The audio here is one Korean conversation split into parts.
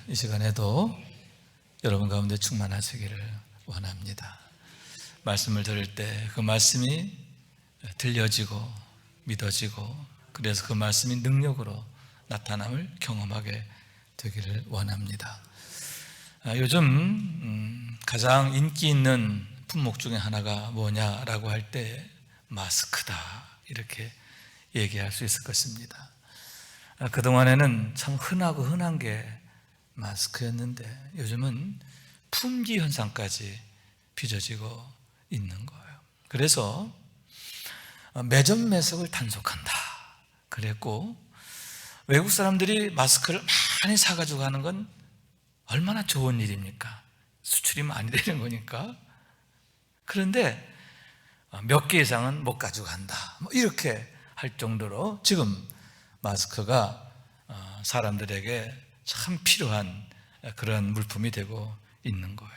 이 시간에도 여러분 가운데 충만하시기를 원합니다. 말씀을 들을 때 그 말씀이 들려지고 믿어지고, 그래서 그 말씀이 능력으로 나타남을 경험하게 되기를 원합니다. 요즘 가장 인기 있는 품목 중에 하나가 뭐냐라고 할 때 마스크다, 이렇게 얘기할 수 있을 것입니다. 그동안에는 참 흔하고 흔한 게 마스크였는데 요즘은 품귀 현상까지 빚어지고 있는 거예요. 그래서 매점 매석을 단속한다 그랬고, 외국 사람들이 마스크를 많이 사가지고 가는 건 얼마나 좋은 일입니까? 수출이 많이 되는 거니까. 그런데 몇 개 이상은 못 가지고 간다, 이렇게 할 정도로 지금 마스크가 사람들에게 참 필요한 그런 물품이 되고 있는 거예요.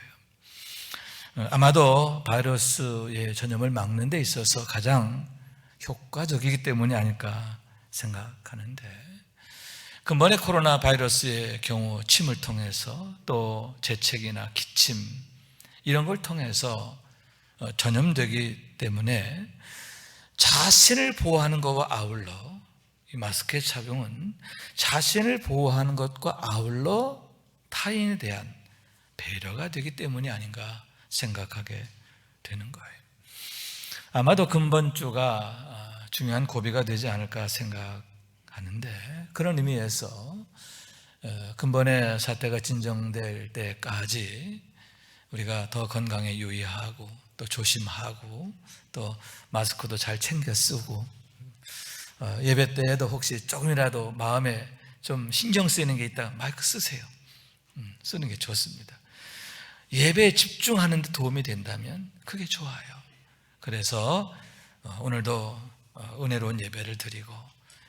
아마도 바이러스의 전염을 막는 데 있어서 가장 효과적이기 때문이 아닐까 생각하는데, 근본의 코로나 바이러스의 경우 침을 통해서 또 재채기나 기침 이런 걸 통해서 전염되기 때문에 자신을 보호하는 것과 아울러 이 마스크의 착용은 자신을 보호하는 것과 아울러 타인에 대한 배려가 되기 때문이 아닌가 생각하게 되는 거예요. 아마도 근본주가 중요한 고비가 되지 않을까 생각하는데, 그런 의미에서 근본의 사태가 진정될 때까지 우리가 더 건강에 유의하고 또 조심하고 또 마스크도 잘 챙겨 쓰고, 예배 때에도 혹시 조금이라도 마음에 좀 신경 쓰이는 게 있다면 마이크 쓰세요. 쓰는 게 좋습니다. 예배에 집중하는 데 도움이 된다면 그게 좋아요. 그래서 오늘도 은혜로운 예배를 드리고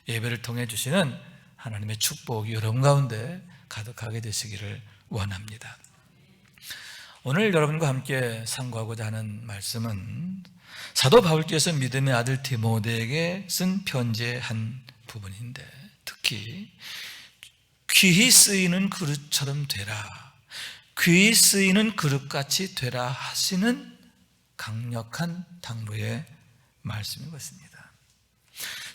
예배를 통해 주시는 하나님의 축복이 여러분 가운데 가득하게 되시기를 원합니다. 오늘 여러분과 함께 상고하고자 하는 말씀은 사도 바울께서 믿음의 아들 디모데에게 쓴 편지의 한 부분인데, 특히 귀히 쓰이는 그릇처럼 되라, 귀히 쓰이는 그릇같이 되라 하시는 강력한 당부의 말씀인 것입니다.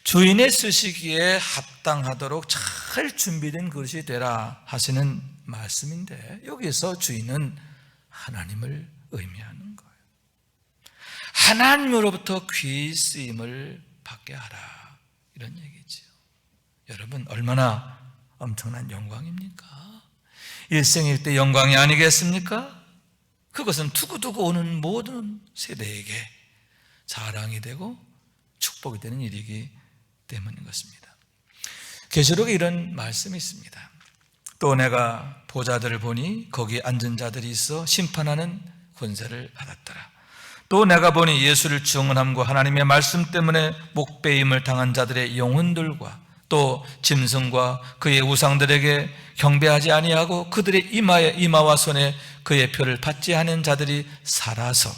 주인의 쓰시기에 합당하도록 잘 준비된 그릇이 되라 하시는 말씀인데, 여기서 주인은 하나님을 의미하는 거예요. 하나님으로부터 귀히 쓰임을 받게 하라, 이런 얘기죠. 여러분, 얼마나 엄청난 영광입니까? 일생일 때 영광이 아니겠습니까? 그것은 두고두고 오는 모든 세대에게 자랑이 되고 축복이 되는 일이기 때문인 것입니다. 계시록에 이런 말씀이 있습니다. 또 내가 보좌들을 보니 거기 앉은 자들이 있어 심판하는 권세를 받았더라. 또 내가 보니 예수를 증언함과 하나님의 말씀 때문에 목배임을 당한 자들의 영혼들과 또 짐승과 그의 우상들에게 경배하지 아니하고 그들의 이마와 손에 그의 표를 받지 않은 자들이 살아서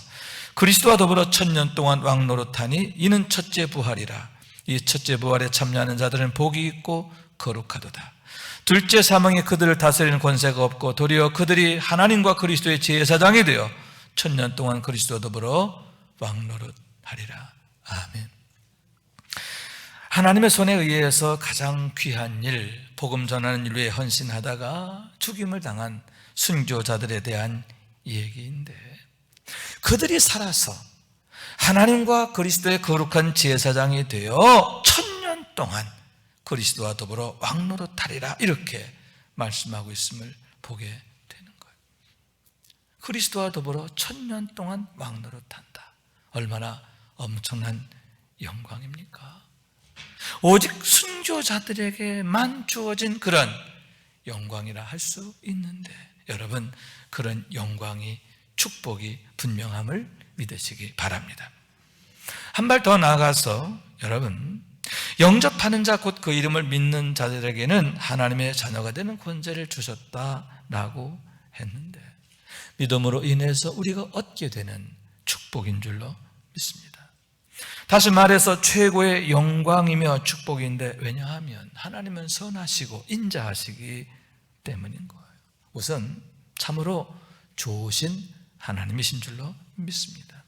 그리스도와 더불어 1000년 동안 왕노릇하니 이는 첫째 부활이라. 이 첫째 부활에 참여하는 자들은 복이 있고 거룩하도다. 둘째 사망에 그들을 다스리는 권세가 없고 도리어 그들이 하나님과 그리스도의 제사장이 되어 1000년 동안 그리스도와 더불어 왕노릇하리라. 아멘. 하나님의 손에 의해서 가장 귀한 일, 복음 전하는 일 위해 헌신하다가 죽임을 당한 순교자들에 대한 얘기인데, 그들이 살아서 하나님과 그리스도의 거룩한 제사장이 되어 1000년 동안 그리스도와 더불어 왕노릇하리라, 이렇게 말씀하고 있음을 보게 되는 거예요. 그리스도와 더불어 1000년 동안 왕노릇한다. 얼마나 엄청난 영광입니까? 오직 순교자들에게만 주어진 그런 영광이라 할 수 있는데, 여러분, 그런 영광이, 축복이 분명함을 믿으시기 바랍니다. 한 발 더 나아가서 여러분, 영접하는 자, 곧 그 이름을 믿는 자들에게는 하나님의 자녀가 되는 권세를 주셨다라고 했는데, 믿음으로 인해서 우리가 얻게 되는 축복인 줄로 믿습니다. 다시 말해서 최고의 영광이며 축복인데, 왜냐하면 하나님은 선하시고 인자하시기 때문인 거예요. 우선 참으로 좋으신 하나님이신 줄로 믿습니다.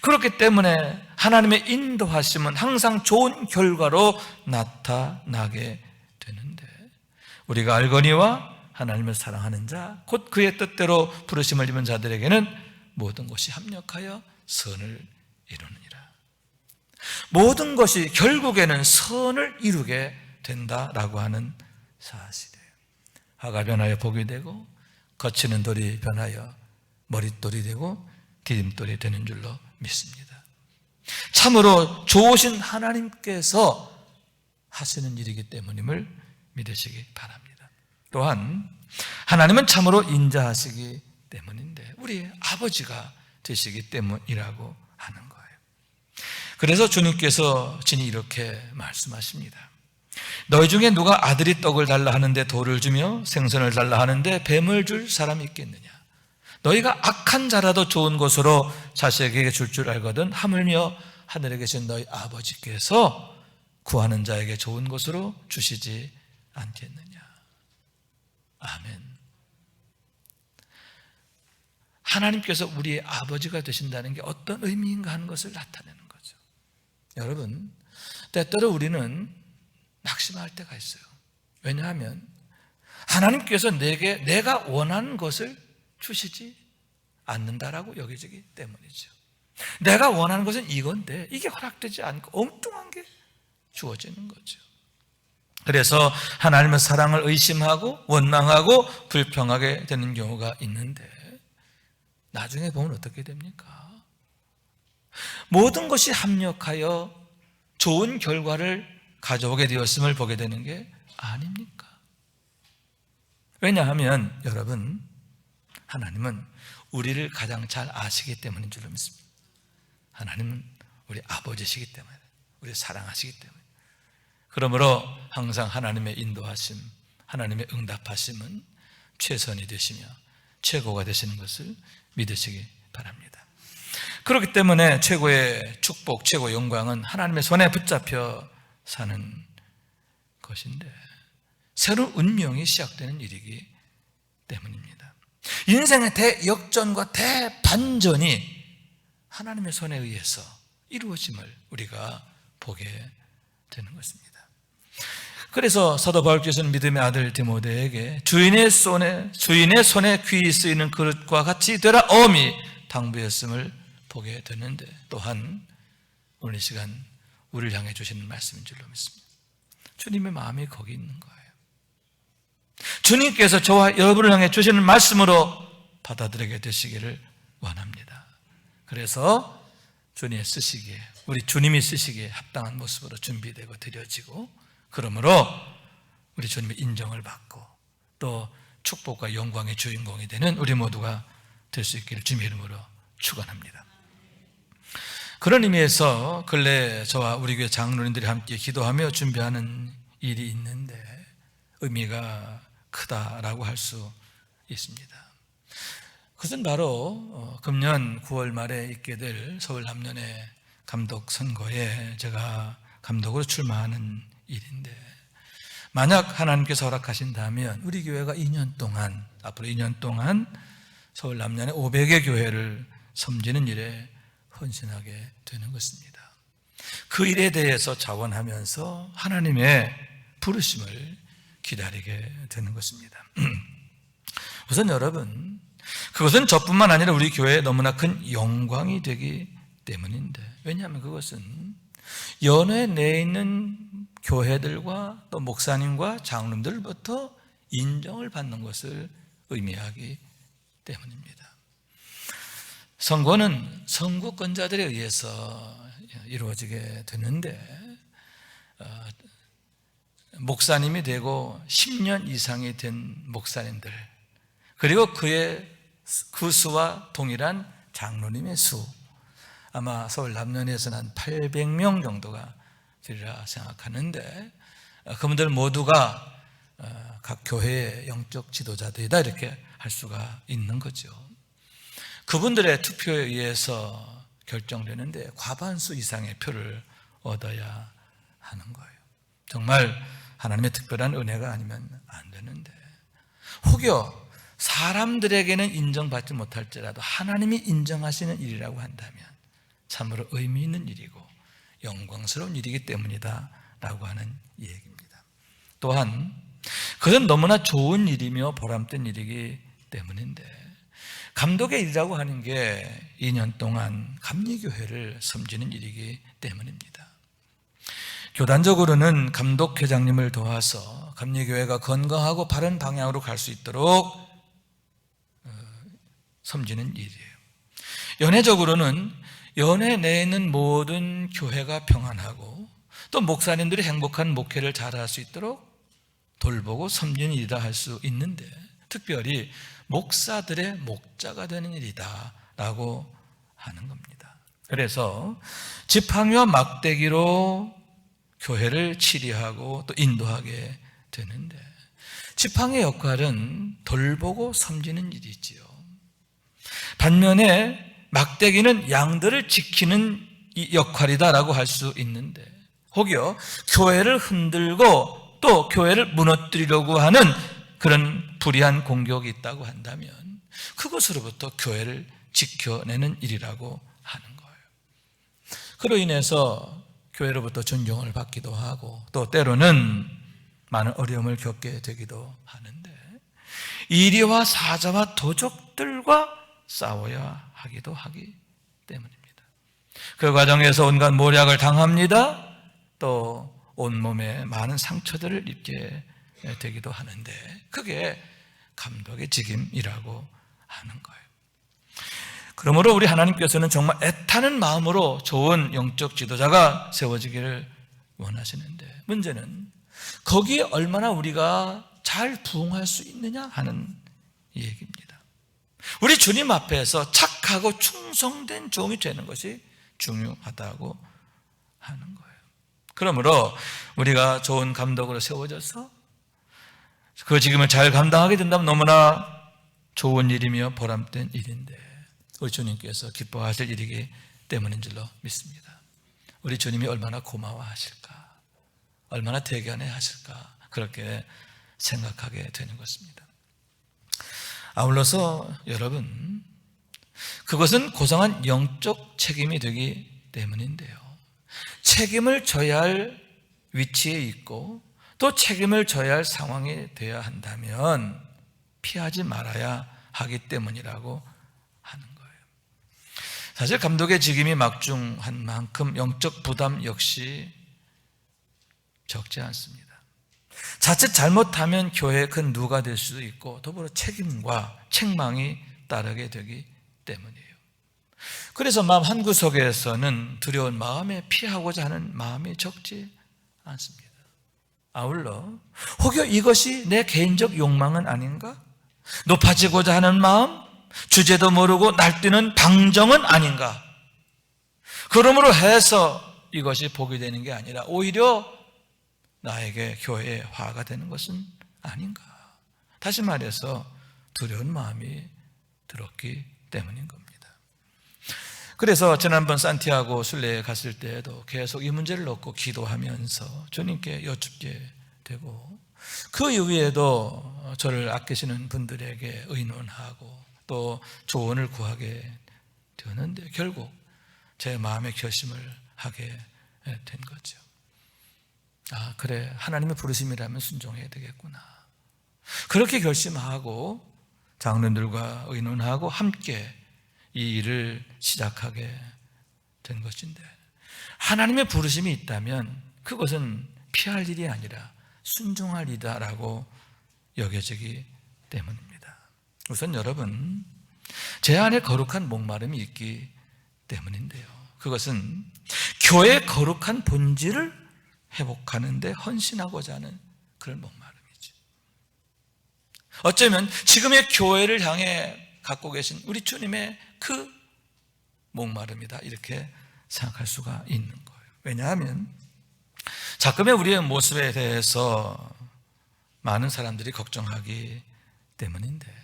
그렇기 때문에 하나님의 인도하심은 항상 좋은 결과로 나타나게 되는데, 우리가 알거니와 하나님을 사랑하는 자 곧 그의 뜻대로 부르심을 입은 자들에게는 모든 것이 합력하여 선을 이루느니라. 모든 것이 결국에는 선을 이루게 된다라고 하는 사실이에요. 화가 변하여 복이 되고 거치는 돌이 변하여 머릿돌이 되고 디딤돌이 되는 줄로 믿습니다. 참으로 좋으신 하나님께서 하시는 일이기 때문임을 믿으시기 바랍니다. 또한 하나님은 참으로 인자하시기 때문인데 우리의 아버지가 되시기 때문이라고 하는 거예요. 그래서 주님께서 친히 이렇게 말씀하십니다. 너희 중에 누가 아들이 떡을 달라 하는데 돌을 주며 생선을 달라 하는데 뱀을 줄 사람이 있겠느냐? 너희가 악한 자라도 좋은 것으로 자식에게 줄 줄 알거든 하물며 하늘에 계신 너희 아버지께서 구하는 자에게 좋은 것으로 주시지 않겠느냐? 아멘. 하나님께서 우리의 아버지가 되신다는 게 어떤 의미인가 하는 것을 나타내는 거죠. 여러분, 때때로 우리는 낙심할 때가 있어요. 왜냐하면 하나님께서 내게 내가 원하는 것을 주시지 않는다라고 여겨지기 때문이죠. 내가 원하는 것은 이건데 이게 허락되지 않고 엉뚱한 게 주어지는 거죠. 그래서 하나님의 사랑을 의심하고 원망하고 불평하게 되는 경우가 있는데, 나중에 보면 어떻게 됩니까? 모든 것이 합력하여 좋은 결과를 가져오게 되었음을 보게 되는 게 아닙니까? 왜냐하면 여러분, 하나님은 우리를 가장 잘 아시기 때문인 줄로 믿습니다. 하나님은 우리 아버지시기 때문에, 우리를 사랑하시기 때문에. 그러므로 항상 하나님의 인도하심, 하나님의 응답하심은 최선이 되시며 최고가 되시는 것을 믿으시기 바랍니다. 그렇기 때문에 최고의 축복, 최고의 영광은 하나님의 손에 붙잡혀 사는 것인데, 새로운 운명이 시작되는 일이기 때문입니다. 인생의 대역전과 대반전이 하나님의 손에 의해서 이루어짐을 우리가 보게 되는 것입니다. 그래서 사도 바울께서는 믿음의 아들 디모데에게 주인의 손에 귀히 쓰이는 그릇과 같이 되라 엄히 당부했음을 보게 되는데, 또한 오늘 이 시간 우리를 향해 주시는 말씀인 줄로 믿습니다. 주님의 마음이 거기 있는 거예요. 주님께서 저와 여러분을 향해 주시는 말씀으로 받아들이게 되시기를 원합니다. 그래서 주님이 쓰시기에, 우리 주님이 쓰시기에 합당한 모습으로 준비되고 드려지고, 그러므로 우리 주님의 인정을 받고 또 축복과 영광의 주인공이 되는 우리 모두가 될 수 있기를 주님의 이름으로 축원합니다. 그런 의미에서 근래 저와 우리 교회 장로님들이 함께 기도하며 준비하는 일이 있는데 의미가 크다라고 할 수 있습니다. 그것은 바로 금년 9월 말에 있게 될 서울 남년의 감독 선거에 제가 감독으로 출마하는 일인데, 만약 하나님께서 허락하신다면 우리 교회가 2년 동안, 앞으로 2년 동안 서울 남년의 500의 교회를 섬기는 일에 헌신하게 되는 것입니다. 그 일에 대해서 자원하면서 하나님의 부르심을 기다리게 되는 것입니다. 우선 여러분, 그것은 저뿐만 아니라 우리 교회에 너무나 큰 영광이 되기 때문인데, 왜냐하면 그것은 연회 내에 있는 교회들과 또 목사님과 장로님들부터 인정을 받는 것을 의미하기 때문입니다. 선거는 선거권자들에 의해서 이루어지게 되는데, 목사님이 되고 10년 이상이 된 목사님들, 그리고 그 수와 동일한 장로님의 수, 아마 서울 남년에서는 한 800명 정도가 되리라 생각하는데, 그분들 모두가 각 교회의 영적 지도자들이다 이렇게 할 수가 있는 거죠. 그분들의 투표에 의해서 결정되는데 과반수 이상의 표를 얻어야 하는 거예요. 정말 하나님의 특별한 은혜가 아니면 안 되는데, 혹여 사람들에게는 인정받지 못할지라도 하나님이 인정하시는 일이라고 한다면 참으로 의미 있는 일이고 영광스러운 일이기 때문이다 라고 하는 얘기입니다. 또한 그건 너무나 좋은 일이며 보람된 일이기 때문인데, 감독의 일이라고 하는 게 2년 동안 감리교회를 섬기는 일이기 때문입니다. 교단적으로는 감독회장님을 도와서 감리교회가 건강하고 바른 방향으로 갈 수 있도록 섬기는 일이에요. 연회적으로는 연회 내에 있는 모든 교회가 평안하고 또 목사님들이 행복한 목회를 잘할 수 있도록 돌보고 섬기는 일이라 할 수 있는데, 특별히 목사들의 목자가 되는 일이다 라고 하는 겁니다. 그래서 지팡이와 막대기로 교회를 치리하고 또 인도하게 되는데, 지팡이의 역할은 돌보고 섬기는 일이지요. 반면에 막대기는 양들을 지키는 역할이다라고 할 수 있는데, 혹여 교회를 흔들고 또 교회를 무너뜨리려고 하는 그런 불의한 공격이 있다고 한다면 그것으로부터 교회를 지켜내는 일이라고 하는 거예요. 그로 인해서 교회로부터 존경을 받기도 하고 또 때로는 많은 어려움을 겪게 되기도 하는데, 이리와 사자와 도적들과 싸워야 하기도 하기 때문입니다. 그 과정에서 온갖 모략을 당합니다. 또 온몸에 많은 상처들을 입게 되기도 하는데, 그게 감독의 직임이라고 하는 거예요. 그러므로 우리 하나님께서는 정말 애타는 마음으로 좋은 영적 지도자가 세워지기를 원하시는데, 문제는 거기에 얼마나 우리가 잘 부응할 수 있느냐 하는 얘기입니다. 우리 주님 앞에서 착하고 충성된 종이 되는 것이 중요하다고 하는 거예요. 그러므로 우리가 좋은 감독으로 세워져서 그 직임을 잘 감당하게 된다면 너무나 좋은 일이며 보람된 일인데, 우리 주님께서 기뻐하실 일이기 때문인 줄로 믿습니다. 우리 주님이 얼마나 고마워하실까, 얼마나 대견해 하실까, 그렇게 생각하게 되는 것입니다. 아울러서 여러분, 그것은 고상한 영적 책임이 되기 때문인데요, 책임을 져야 할 위치에 있고 또 책임을 져야 할 상황이 되어야 한다면 피하지 말아야 하기 때문이라고 하는 거예요. 사실 감독의 직임이 막중한 만큼 영적 부담 역시 적지 않습니다. 자칫 잘못하면 교회의 큰 누가 될 수도 있고 더불어 책임과 책망이 따르게 되기 때문이에요. 그래서 마음 한구석에서는 두려운 마음에 피하고자 하는 마음이 적지 않습니다. 아울러 혹여 이것이 내 개인적 욕망은 아닌가? 높아지고자 하는 마음, 주제도 모르고 날뛰는 방정은 아닌가? 그러므로 해서 이것이 복이 되는 게 아니라 오히려 나에게 교회의 화가 되는 것은 아닌가? 다시 말해서 두려운 마음이 들었기 때문인 겁니다. 그래서 지난번 산티아고 순례에 갔을 때에도 계속 이 문제를 놓고 기도하면서 주님께 여쭙게 되고, 그 이후에도 저를 아끼시는 분들에게 의논하고 또 조언을 구하게 되었는데, 결국 제 마음의 결심을 하게 된 거죠. 아, 그래, 하나님의 부르심이라면 순종해야 되겠구나. 그렇게 결심하고 장로들과 의논하고 함께 이 일을 시작하게 된 것인데, 하나님의 부르심이 있다면 그것은 피할 일이 아니라 순종할 일이다라고 여겨지기 때문입니다. 우선 여러분, 제 안에 거룩한 목마름이 있기 때문인데요, 그것은 교회의 거룩한 본질을 회복하는 데 헌신하고자 하는 그런 목마름이죠. 어쩌면 지금의 교회를 향해 갖고 계신 우리 주님의 그 목마름이다, 이렇게 생각할 수가 있는 거예요. 왜냐하면 자금의 우리의 모습에 대해서 많은 사람들이 걱정하기 때문인데,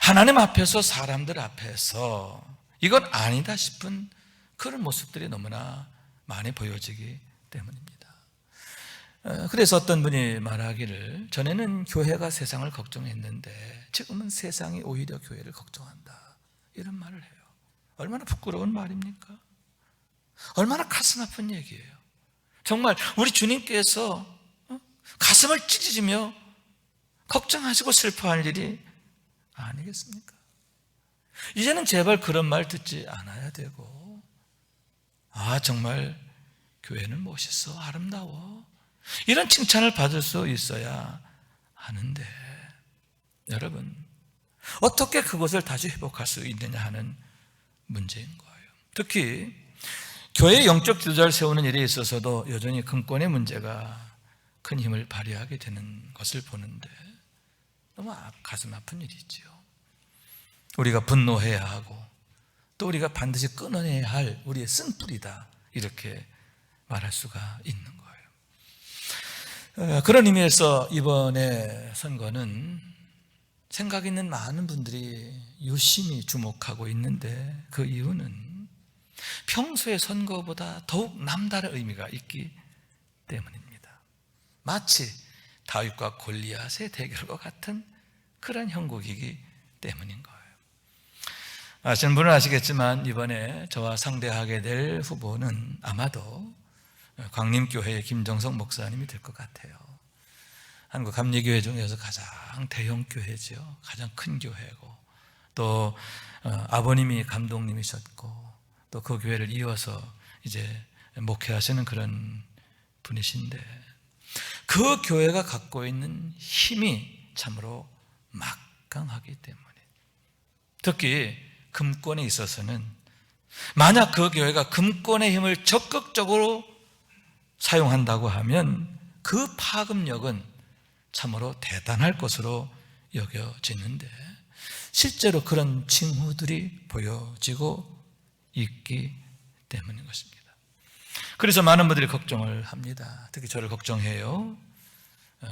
하나님 앞에서 사람들 앞에서 이건 아니다 싶은 그런 모습들이 너무나 많이 보여지기 때문입니다. 그래서 어떤 분이 말하기를 전에는 교회가 세상을 걱정했는데 지금은 세상이 오히려 교회를 걱정한다, 이런 말을 해요. 얼마나 부끄러운 말입니까? 얼마나 가슴 아픈 얘기예요. 정말 우리 주님께서 가슴을 찢으시며 걱정하시고 슬퍼할 일이 아니겠습니까? 이제는 제발 그런 말 듣지 않아야 되고, 정말 교회는 멋있어, 아름다워, 이런 칭찬을 받을 수 있어야 하는데, 여러분, 어떻게 그것을 다시 회복할 수 있느냐 하는 문제인 거예요. 특히 교회의 영적 지도자를 세우는 일에 있어서도 여전히 금권의 문제가 큰 힘을 발휘하게 되는 것을 보는데 너무 가슴 아픈 일이지요. 우리가 분노해야 하고 또 우리가 반드시 끊어내야 할 우리의 쓴뿌리다, 이렇게 말할 수가 있는 거예요. 그런 의미에서 이번에 선거는 생각 있는 많은 분들이 유심히 주목하고 있는데, 그 이유는 평소의 선거보다 더욱 남다른 의미가 있기 때문입니다. 마치 다윗과 골리앗의 대결과 같은 그런 형국이기 때문인 거예요. 아시는 분은 아시겠지만 이번에 저와 상대하게 될 후보는 아마도 광림교회의 김정석 목사님이 될 것 같아요. 한국 감리교회 중에서 가장 대형 교회죠. 가장 큰 교회고, 또 아버님이 감독님이셨고, 또 그 교회를 이어서 이제 목회하시는 그런 분이신데, 그 교회가 갖고 있는 힘이 참으로 막강하기 때문에, 특히 금권에 있어서는 만약 그 교회가 금권의 힘을 적극적으로 사용한다고 하면 그 파급력은 참으로 대단할 것으로 여겨지는데, 실제로 그런 징후들이 보여지고 있기 때문인 것입니다. 그래서 많은 분들이 걱정을 합니다. 특히 저를 걱정해요.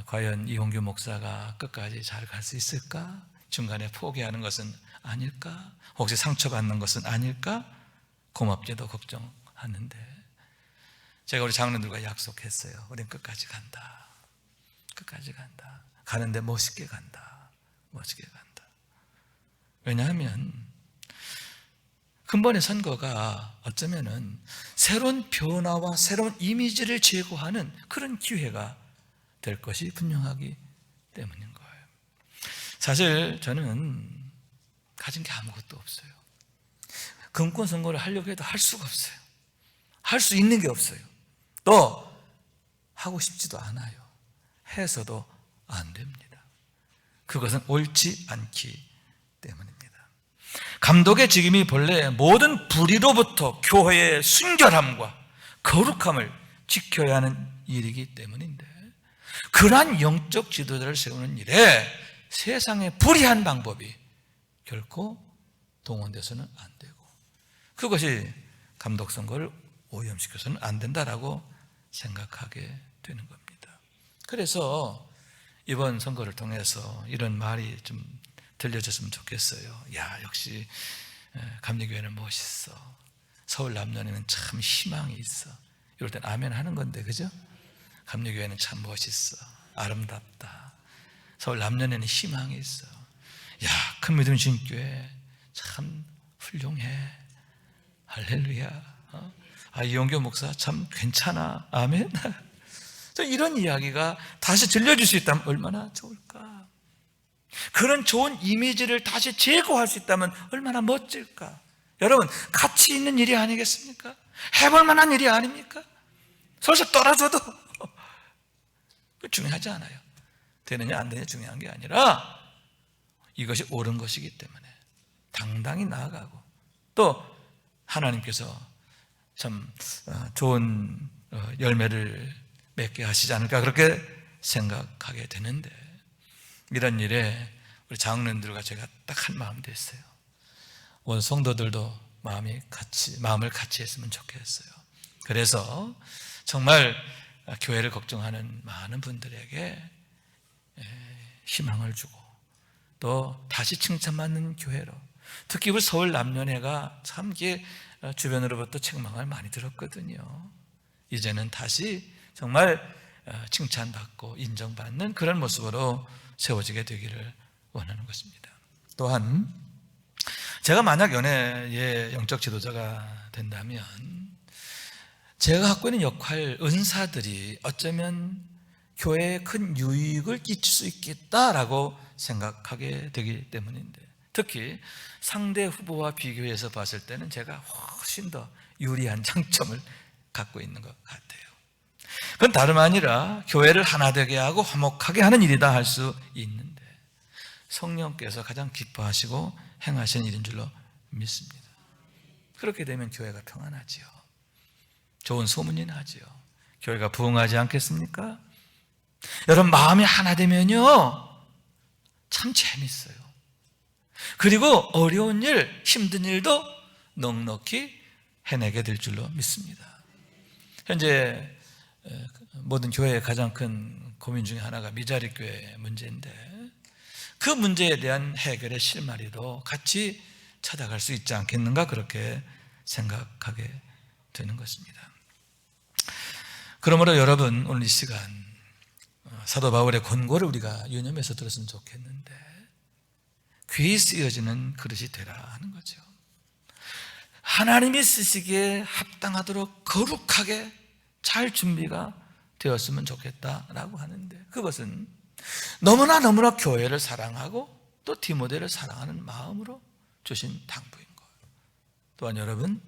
과연 이홍규 목사가 끝까지 잘 갈 수 있을까? 중간에 포기하는 것은 아닐까? 혹시 상처받는 것은 아닐까? 고맙게도 걱정하는데, 제가 우리 장로들과 약속했어요. 우린 끝까지 간다. 끝까지 간다. 가는데 멋있게 간다. 멋있게 간다. 왜냐하면 근본의 선거가 어쩌면은 새로운 변화와 새로운 이미지를 제고하는 그런 기회가 될 것이 분명하기 때문인 거예요. 사실 저는 가진 게 아무것도 없어요. 금권 선거를 하려고 해도 할 수가 없어요. 할 수 있는 게 없어요. 또 하고 싶지도 않아요. 해서도 안 됩니다. 그것은 옳지 않기 때문입니다. 감독의 직임이 본래 모든 불의로부터 교회의 순결함과 거룩함을 지켜야 하는 일이기 때문인데, 그러한 영적 지도자를 세우는 일에 세상의 불의한 방법이 결코 동원돼서는 안 되고, 그것이 감독 선거를 오염시켜서는 안 된다라고 생각하게 되는 겁니다. 그래서 이번 선거를 통해서 이런 말이 좀 들려졌으면 좋겠어요. 야, 역시 감리교회는 멋있어. 서울 남년에는 참 희망이 있어. 이럴 땐 아멘 하는 건데, 그죠? 감리교회는 참 멋있어. 아름답다. 서울 남년에는 희망이 있어. 야, 큰 믿음 신교회 참 훌륭해. 할렐루야. 이용교 목사 참 괜찮아. 아멘. 이런 이야기가 다시 들려줄 수 있다면 얼마나 좋을까. 그런 좋은 이미지를 다시 제고할 수 있다면 얼마나 멋질까. 여러분, 가치 있는 일이 아니겠습니까? 해볼 만한 일이 아닙니까? 솔직히 떨어져도 중요하지 않아요. 되느냐 안 되느냐 중요한 게 아니라 이것이 옳은 것이기 때문에 당당히 나아가고, 또 하나님께서 참 좋은 열매를 맺게 하시지 않을까, 그렇게 생각하게 되는데, 이런 일에 우리 장로님들과 제가 딱 한 마음 됐어요. 온 성도들도 마음을 같이 했으면 좋겠어요. 그래서 정말 교회를 걱정하는 많은 분들에게 희망을 주고, 또 다시 칭찬받는 교회로, 특히 우리 서울 남년회가 참 이게 주변으로부터 책망을 많이 들었거든요. 이제는 다시 정말 칭찬받고 인정받는 그런 모습으로 세워지게 되기를 원하는 것입니다. 또한 제가 만약 연예의 영적 지도자가 된다면 제가 갖고 있는 역할, 은사들이 어쩌면 교회에 큰 유익을 끼칠 수 있겠다라고 생각하게 되기 때문인데, 특히 상대 후보와 비교해서 봤을 때는 제가 훨씬 더 유리한 장점을 갖고 있는 것 같아요. 그건 다름 아니라 교회를 하나 되게 하고 화목하게 하는 일이다 할 수 있는데, 성령께서 가장 기뻐하시고 행하시는 일인 줄로 믿습니다. 그렇게 되면 교회가 평안하지요. 좋은 소문이 나지요. 교회가 부흥하지 않겠습니까? 여러분, 마음이 하나 되면요 참 재밌어요. 그리고 어려운 일, 힘든 일도 넉넉히 해내게 될 줄로 믿습니다. 현재 모든 교회의 가장 큰 고민 중에 하나가 미자립 교회 문제인데, 그 문제에 대한 해결의 실마리도 같이 찾아갈 수 있지 않겠는가, 그렇게 생각하게 되는 것입니다. 그러므로 여러분, 오늘 이 시간 사도 바울의 권고를 우리가 유념해서 들었으면 좋겠는데, 귀히 쓰여지는 그릇이 되라 하는 거죠. 하나님이 쓰시기에 합당하도록 거룩하게 잘 준비가 되었으면 좋겠다라고 하는데, 그것은 너무나 교회를 사랑하고 또 디모데를 사랑하는 마음으로 주신 당부인 거예요. 또한 여러분,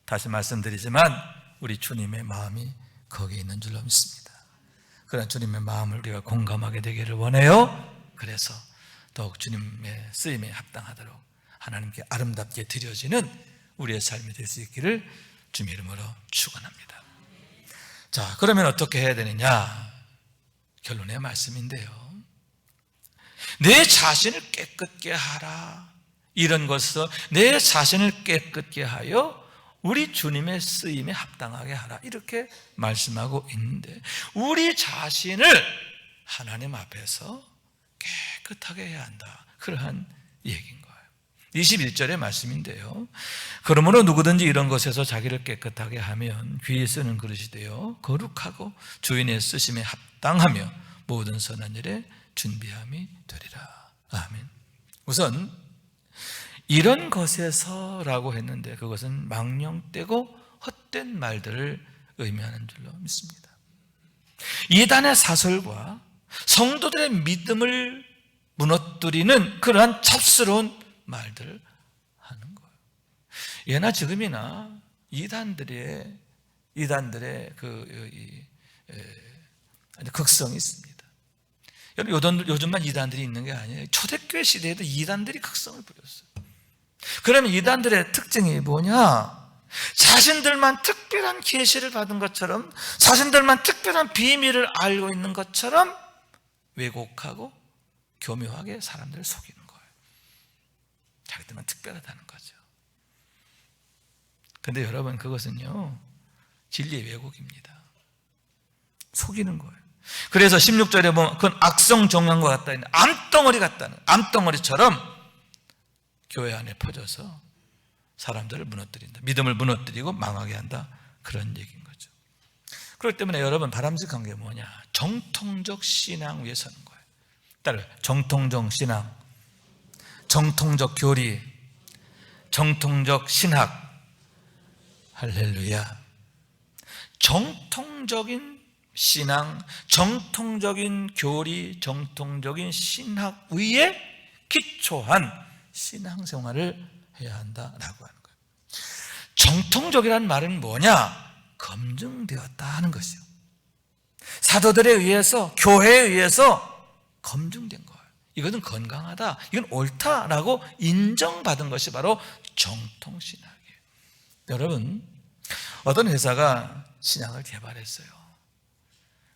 다시 말씀드리지만 우리 주님의 마음이 거기에 있는 줄로 믿습니다. 그런 주님의 마음을 우리가 공감하게 되기를 원해요. 그래서 더욱 주님의 쓰임에 합당하도록 하나님께 아름답게 드려지는 우리의 삶이 될 수 있기를 주님의 이름으로 축원합니다. 자, 그러면 어떻게 해야 되느냐? 결론의 말씀인데요, 내 자신을 깨끗게 하라, 이런 것을 내 자신을 깨끗게 하여 우리 주님의 쓰임에 합당하게 하라, 이렇게 말씀하고 있는데, 우리 자신을 하나님 앞에서 깨끗하게 해야 한다, 그러한 얘기인 거예요. 21절의 말씀인데요, 그러므로 누구든지 이런 것에서 자기를 깨끗하게 하면 귀에 쓰는 그릇이 되어 거룩하고 주인의 쓰심에 합당하며 모든 선한 일에 준비함이 되리라. 아멘. 우선 이런 것에서라고 했는데, 그것은 망령되고 헛된 말들을 의미하는 줄로 믿습니다. 이단의 사설과 성도들의 믿음을 무너뜨리는 그러한 잡스러운 말들을 하는 거예요. 예나 지금이나 이단들의 극성이 있습니다. 여러분, 요즘만 이단들이 있는 게 아니에요. 초대교회 시대에도 이단들이 극성을 부렸어요. 그러면 이단들의 특징이 뭐냐? 자신들만 특별한 계시를 받은 것처럼, 자신들만 특별한 비밀을 알고 있는 것처럼 왜곡하고 교묘하게 사람들을 속이는 거예요. 자기들만 특별하다는 거죠. 그런데 여러분, 그것은요 진리의 왜곡입니다. 속이는 거예요. 그래서 16절에 보면 그건 악성 정황과 같다, 암덩어리 같다는, 암덩어리처럼 교회 안에 퍼져서 사람들을 무너뜨린다, 믿음을 무너뜨리고 망하게 한다, 그런 얘기인 거죠. 그렇기 때문에 여러분, 바람직한 게 뭐냐? 정통적 신앙 위에 서는 거예요. 따라요. 정통적 신앙, 정통적 교리, 정통적 신학. 할렐루야. 정통적인 신앙, 정통적인 교리, 정통적인 신학 위에 기초한 신앙생활을 해야 한다라고 하는 거예요. 정통적이라는 말은 뭐냐? 검증되었다 하는 것이요. 사도들에 의해서, 교회에 의해서 검증된 거예요. 이것은 건강하다, 이건 옳다라고 인정받은 것이 바로 정통신학이에요. 여러분, 어떤 회사가 신학을 개발했어요.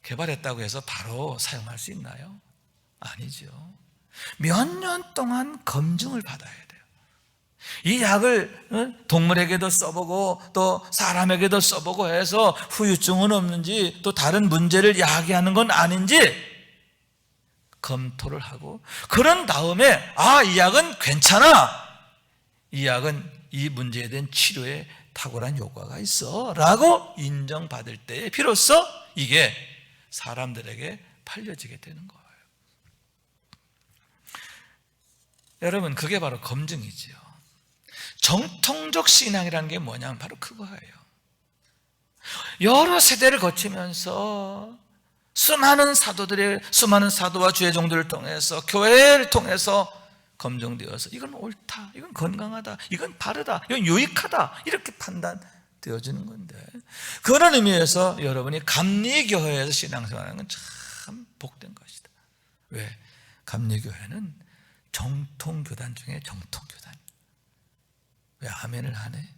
개발했다고 해서 바로 사용할 수 있나요? 아니죠. 몇 년 동안 검증을 받아야 돼요. 이 약을 동물에게도 써보고 또 사람에게도 써보고 해서 후유증은 없는지, 또 다른 문제를 야기하는 건 아닌지 검토를 하고, 그런 다음에 이 약은 괜찮아, 이 약은 이 문제에 대한 치료에 탁월한 효과가 있어 라고 인정받을 때에 비로소 이게 사람들에게 팔려지게 되는 거예요. 여러분, 그게 바로 검증이지요. 정통적 신앙이라는 게 뭐냐면 바로 그거예요. 여러 세대를 거치면서 수많은 사도와 주의 종들을 통해서, 교회를 통해서 검증되어서 이건 옳다, 이건 건강하다, 이건 바르다, 이건 유익하다, 이렇게 판단되어지는 건데, 그런 의미에서 여러분이 감리교회에서 신앙생활하는 건 참 복된 것이다. 왜? 감리교회는 정통교단 중에 정통교단. 왜 아멘을 하네?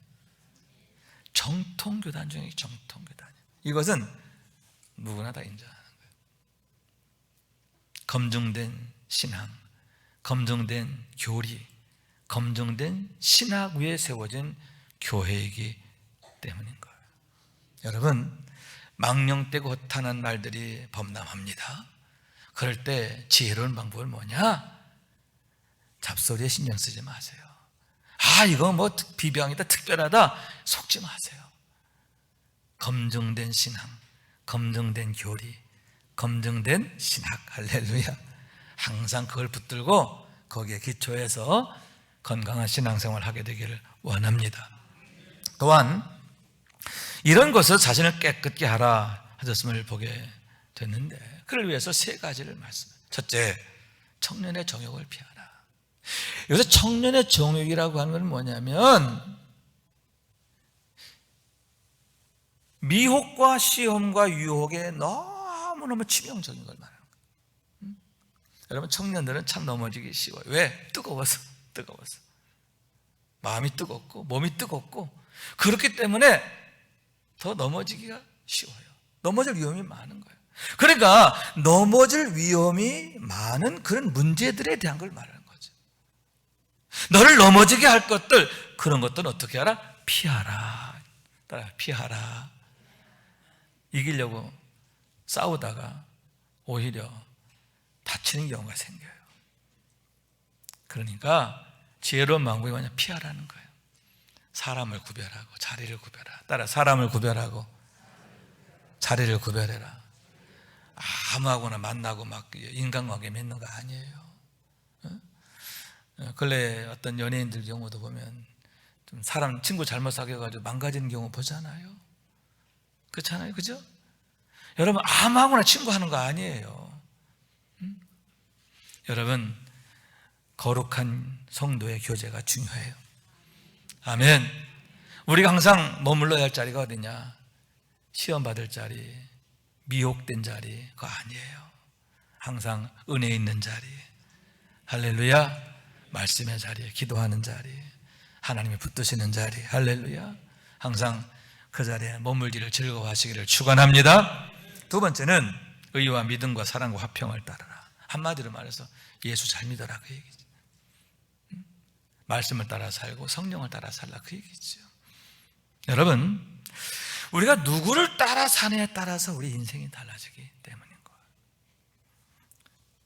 정통교단 중에 정통교단이에요. 이것은 누구나 다 인정하는 거예요. 검증된 신앙, 검증된 교리, 검증된 신학 위에 세워진 교회이기 때문인 거예요. 여러분, 망령되고 허탄한 말들이 범람합니다. 그럴 때 지혜로운 방법은 뭐냐? 잡소리에 신경 쓰지 마세요. 이거 뭐 비방이다, 특별하다, 속지 마세요. 검증된 신앙, 검증된 교리, 검증된 신학, 할렐루야. 항상 그걸 붙들고 거기에 기초해서 건강한 신앙생활을 하게 되기를 원합니다. 또한 이런 것을 자신을 깨끗게 하라 하셨음을 보게 됐는데, 그를 위해서 세 가지를 말씀해요. 첫째, 청년의 정욕을 피하라. 여기서 청년의 정욕이라고 하는 건 뭐냐면 미혹과 시험과 유혹에 너무너무 치명적인 걸 말하는 거예요. 여러분, 청년들은 참 넘어지기 쉬워요. 왜? 뜨거워서. 마음이 뜨겁고 몸이 뜨겁고, 그렇기 때문에 더 넘어지기가 쉬워요. 넘어질 위험이 많은 거예요. 그러니까 넘어질 위험이 많은 그런 문제들에 대한 걸 말하는 거죠. 너를 넘어지게 할 것들, 그런 것들은 어떻게 하라? 피하라. 피하라. 이기려고 싸우다가 오히려 다치는 경우가 생겨요. 그러니까 지혜로운 방법이 뭐냐? 피하라는 거예요. 사람을 구별하고 자리를 구별하라. 따라, 사람을 구별하고 자리를 구별해라. 아무하고나 만나고 막 인간관계 맺는 거 아니에요. 근래 어떤 연예인들 경우도 보면 좀 사람 친구 잘못 사귀어가지고 망가지는 경우 보잖아요. 그렇잖아요, 그죠? 여러분, 아무하고나 친구하는 거 아니에요. 여러분, 거룩한 성도의 교제가 중요해요. 아멘. 우리가 항상 머물러야 할 자리가 어디냐? 시험 받을 자리, 미혹된 자리, 그거 아니에요. 항상 은혜 있는 자리, 할렐루야. 말씀의 자리, 기도하는 자리, 하나님이 붙드시는 자리, 할렐루야. 항상 그 자리에 머물기를 즐거워하시기를 축원합니다. 두 번째는 의와 믿음과 사랑과 화평을 따르라. 한마디로 말해서 예수 잘 믿어라, 그 얘기죠. 말씀을 따라 살고 성령을 따라 살라, 그 얘기죠. 여러분, 우리가 누구를 따라 사느냐에 따라서 우리 인생이 달라지기 때문인 거예요.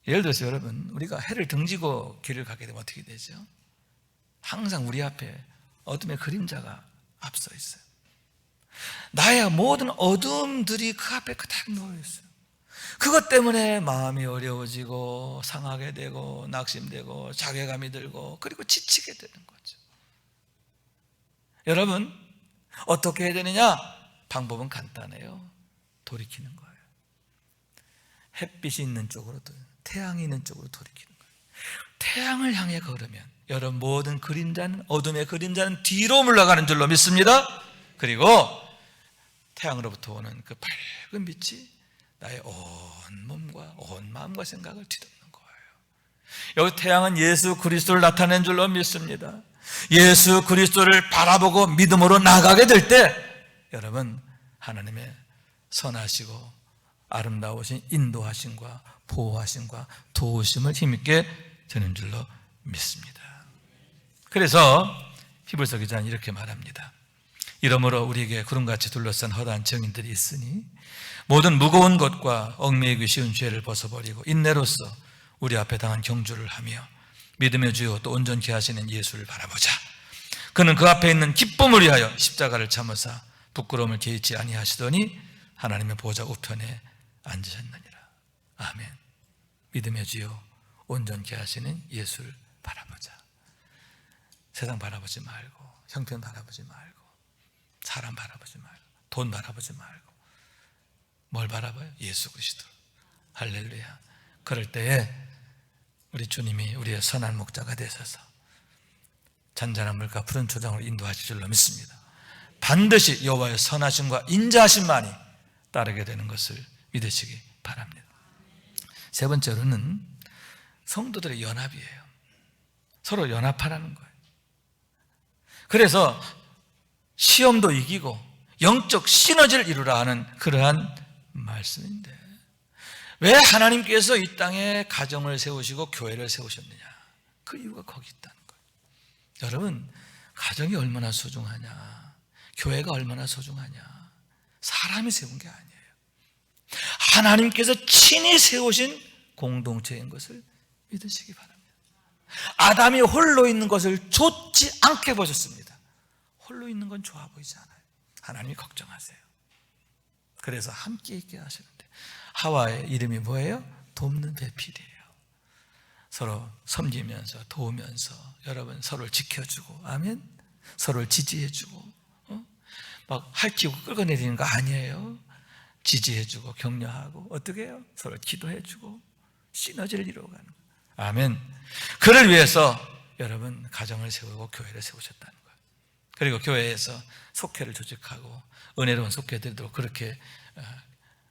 예를 들어서 여러분, 우리가 해를 등지고 길을 가게 되면 어떻게 되죠? 항상 우리 앞에 어둠의 그림자가 앞서 있어요. 나의 모든 어둠들이 그 앞에 그대로 놓여 있어요. 그것 때문에 마음이 어려워지고 상하게 되고 낙심되고 자괴감이 들고, 그리고 지치게 되는 거죠. 여러분, 어떻게 해야 되느냐? 방법은 간단해요. 돌이키는 거예요. 햇빛이 있는 쪽으로, 태양이 있는 쪽으로 돌이키는 거예요. 태양을 향해 걸으면 여러분, 모든 그림자는, 어둠의 그림자는 뒤로 물러가는 줄로 믿습니다. 그리고 태양으로부터 오는 그 밝은 빛이 나의 온 몸과 온 마음과 생각을 뒤덮는 거예요. 여기 태양은 예수 그리스도를 나타낸 줄로 믿습니다. 예수 그리스도를 바라보고 믿음으로 나가게 될 때 여러분, 하나님의 선하시고 아름다우신 인도하심과 보호하심과 도우심을 힘있게 되는 줄로 믿습니다. 그래서 히브리서 기자는 이렇게 말합니다. 이러므로 우리에게 구름같이 둘러싼 허다한 증인들이 있으니 모든 무거운 것과 얽매이기 쉬운 죄를 벗어버리고 인내로써 우리 앞에 당한 경주를 하며 믿음의 주요 또 온전케 하시는 예수를 바라보자. 그는 그 앞에 있는 기쁨을 위하여 십자가를 참으사 부끄러움을 개의치 아니하시더니 하나님의 보좌 우편에 앉으셨느니라. 아멘. 믿음의 주여 온전케 하시는 예수를 바라보자. 세상 바라보지 말고, 형편 바라보지 말고, 사람 바라보지 말고, 돈 바라보지 말고, 뭘 바라봐요? 예수 그리스도. 할렐루야. 그럴 때에 우리 주님이 우리의 선한 목자가 되셔서 잔잔한 물과 푸른 초장으로 인도하실 줄로 믿습니다. 반드시 여호와의 선하심과 인자하심만이 따르게 되는 것을 믿으시기 바랍니다. 세 번째로는 성도들의 연합이에요. 서로 연합하라는 거예요. 그래서 시험도 이기고 영적 시너지를 이루라 하는 그러한 말씀인데, 왜 하나님께서 이 땅에 가정을 세우시고 교회를 세우셨느냐? 그 이유가 거기 있다는 거예요. 여러분, 가정이 얼마나 소중하냐, 교회가 얼마나 소중하냐, 사람이 세운 게 아니에요. 하나님께서 친히 세우신 공동체인 것을 믿으시기 바랍니다. 아담이 홀로 있는 것을 좋지 않게 보셨습니다. 홀로 있는 건 좋아 보이지 않아요. 하나님이 걱정하세요. 그래서 함께 있게 하시는데, 하와의 이름이 뭐예요? 돕는 배필이에요. 서로 섬기면서 도우면서 여러분 서로를 지켜주고, 아멘. 서로를 지지해주고, 막 할퀴고 끌어내리는 거 아니에요. 지지해주고 격려하고, 어떻게 해요? 서로 기도해주고 시너지를 이루어가는 거예요. 아멘. 그를 위해서 여러분 가정을 세우고 교회를 세우셨다는 거예요. 그리고 교회에서 속회를 조직하고 은혜로운 속회들도 그렇게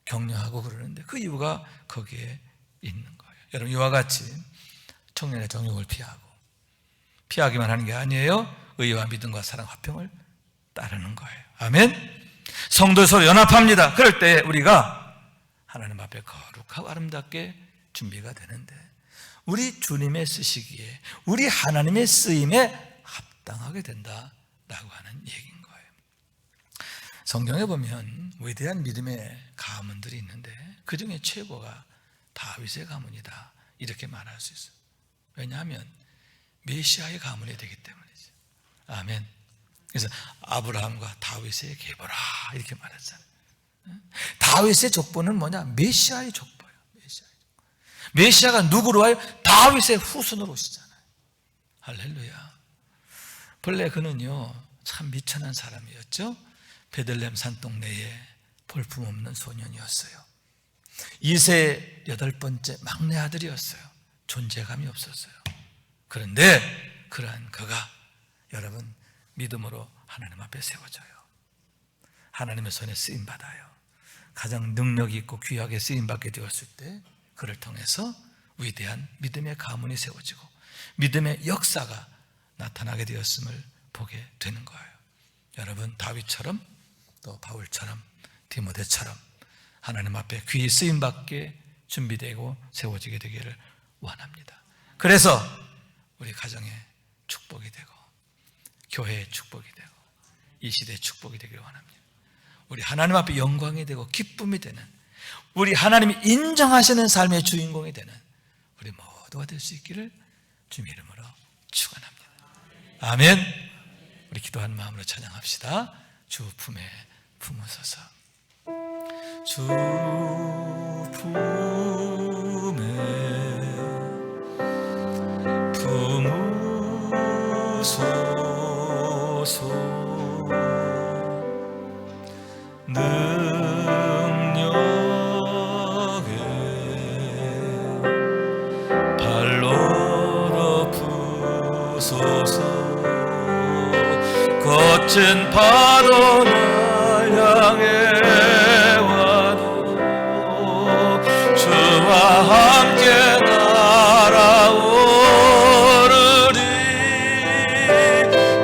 격려하고 그러는데, 그 이유가 거기에 있는 거예요. 여러분, 이와 같이 청년의 정욕을 피하기만 하는 게 아니에요. 의와 믿음과 사랑, 화평을 따르는 거예요. 아멘. 성도 서로 연합합니다. 그럴 때 우리가 하나님 앞에 거룩하고 아름답게 준비가 되는데, 우리 주님의 쓰시기에, 우리 하나님의 쓰임에 합당하게 된다라고 하는 얘기인 거예요. 성경에 보면 위대한 믿음의 가문들이 있는데 그 중에 최고가 다윗의 가문이다, 이렇게 말할 수 있어요. 왜냐하면 메시아의 가문이 되기 때문이죠. 아멘. 그래서 아브라함과 다윗의 계보라, 이렇게 말했잖아요. 다윗의 족보는 뭐냐? 메시아의 족보예요. 메시아가 누구로 와요? 다윗의 후손으로 오시잖아요. 할렐루야. 본래 그는요 참 미천한 사람이었죠. 베들레헴 산동네에 볼품없는 소년이었어요. 2세 8번째 막내 아들이었어요. 존재감이 없었어요. 그런데 그러한 그가 여러분 믿음으로 하나님 앞에 세워져요. 하나님의 손에 쓰임받아요. 가장 능력이 있고 귀하게 쓰임받게 되었을 때 그를 통해서 위대한 믿음의 가문이 세워지고 믿음의 역사가 나타나게 되었음을 보게 되는 거예요. 여러분, 다윗처럼 또 바울처럼 디모데처럼 하나님 앞에 귀히 쓰임받게 준비되고 세워지게 되기를 원합니다. 그래서 우리 가정의 축복이 되고 교회의 축복이 되고 이 시대의 축복이 되기를 원합니다. 우리 하나님 앞에 영광이 되고 기쁨이 되는, 우리 하나님이 인정하시는 삶의 주인공이 되는 우리 모두가 될 수 있기를 주님의 이름으로 축원합니다. 아멘. 우리 기도하는 마음으로 찬양합시다. 주 품에 품으소서. 주 품에 품으소서. 능력의 발로 덮으소서. 거친 파도 날 향해 와도 주와 함께 날아오르리.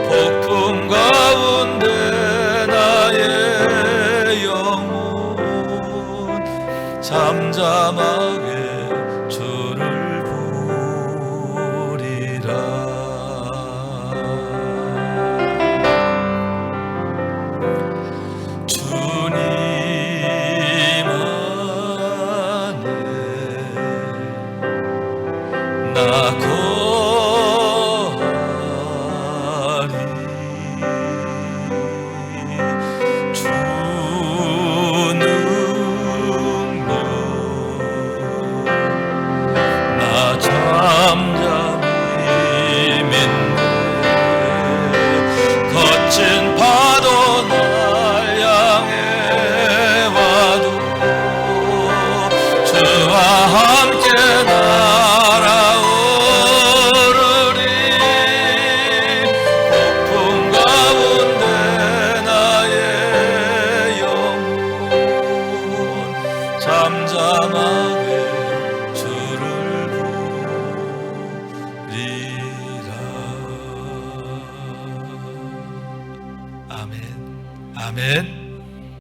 폭풍 가운데 나의 영혼 잠잠하게 주를 부리라. 주님 주와 함께 날아오르리 폭풍 가운데 나의 영혼 잠잠하게 주를 부리라. 아멘. 아멘.